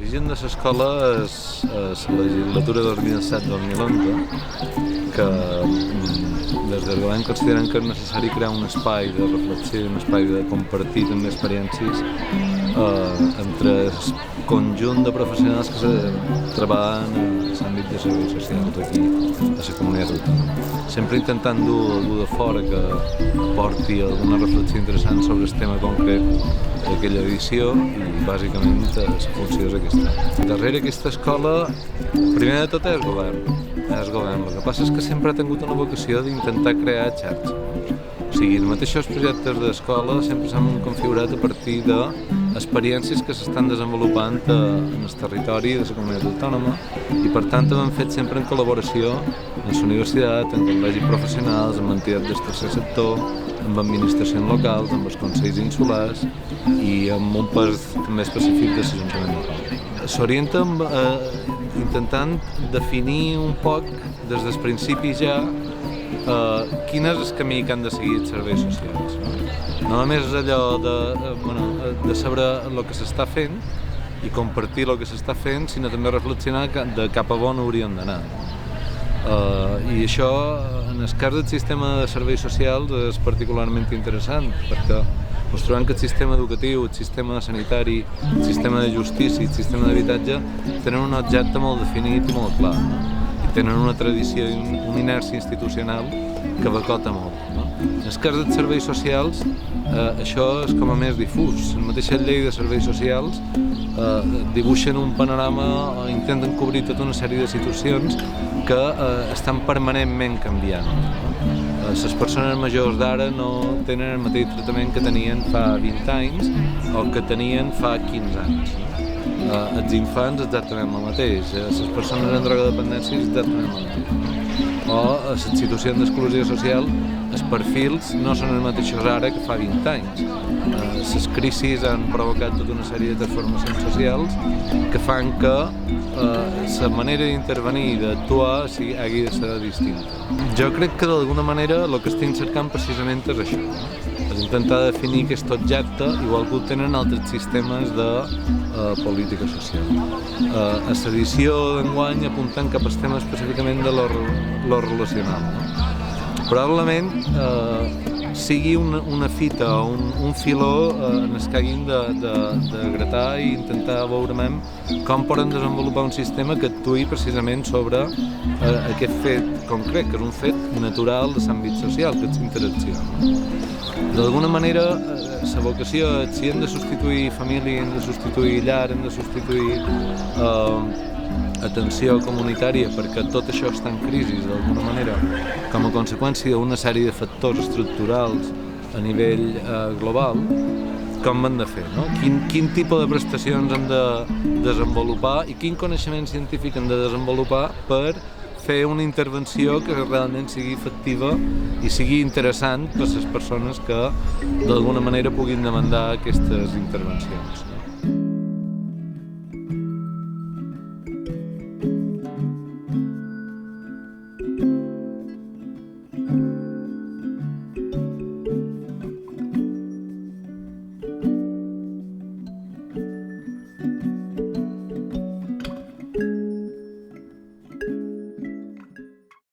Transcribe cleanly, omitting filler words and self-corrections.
l'origen de l'escola és la legislatura 2007-2011, que des del govern consideren que és necessari crear un espai de reflexió i un espai de compartir també experiències entre el conjunt de professionals que treballen en l'àmbit de serveis socials aquí a la comunitat autònoma. Sempre intentant dur algú de fora que porti alguna reflexió interessant sobre el tema concret d'aquella edició i bàsicament la funció és aquesta. Darrere aquesta escola, primer de tot és govern. El que passa és que sempre ha tingut una vocació d'intentar crear xarxa. O sigui, els mateixos projectes d'escola sempre s'han configurat a partir d'experiències que s'estan desenvolupant en el territori de la comunitat autònoma i per tant ho hem fet sempre en col·laboració amb la universitat, amb col·legis professionals, amb entitats del tercer sector, amb administracions locals, amb els consells insulars i amb un pes també específic de l'Ajuntament local. S'orienta intentant definir un poc des dels principis ja quin és el camí que han de seguir els serveis socials. No només és allò de saber el que s'està fent i compartir el que s'està fent, sinó també reflexionar de cap a on hauríem d'anar. I això, en el cas del sistema de serveis socials, és particularment interessant, perquè ens trobem que el sistema educatiu, el sistema sanitari, el sistema de justícia i el sistema d'habitatge tenen un objecte molt definit i molt clar, no? I tenen una tradició i una inèrcia institucional que bacota molt, no? En el cas dels serveis socials, això és com a més difús. La mateixa llei de serveis socials dibuixen un panorama, intenten cobrir tota una sèrie de situacions que estan permanentment canviant. Les persones majors d'ara no tenen el mateix tractament que tenien fa 20 anys o que tenien fa 15 anys. Els infants exactament el mateix, les persones en drogodependència exactament el mateix. O les situacions d'exclusió social, els perfils no són els mateixos ara que fa 20 anys. Les crisis han provocat tota una sèrie de transformacions socials que fan que la manera d'intervenir i d'actuar hagi de ser distinta. Jo crec que d'alguna manera el que estic cercant precisament és això, no? És intentar definir aquest objecte igual que ho tenen altres sistemes de política social. A l'edició d'enguany apuntant cap al tema específicament de lo relacional, no? Probablement sigui una fita o un filó en el que hàgim de gratar i intentar veure com podem desenvolupar un sistema que actuï precisament sobre aquest fet concret, que és un fet natural de l'àmbit social, que és interacció. D'alguna manera, la vocació és si hem de substituir família, hem de substituir llar, hem de substituir atenció comunitària, perquè tot això està en crisi d'alguna manera, com a conseqüència d'una sèrie de factors estructurals a nivell global, com hem de fer, no? Quin tipus de prestacions hem de desenvolupar i quin coneixement científic hem de desenvolupar per fer una intervenció que realment sigui efectiva i sigui interessant per a les persones que d'alguna manera puguin demandar aquestes intervencions. No?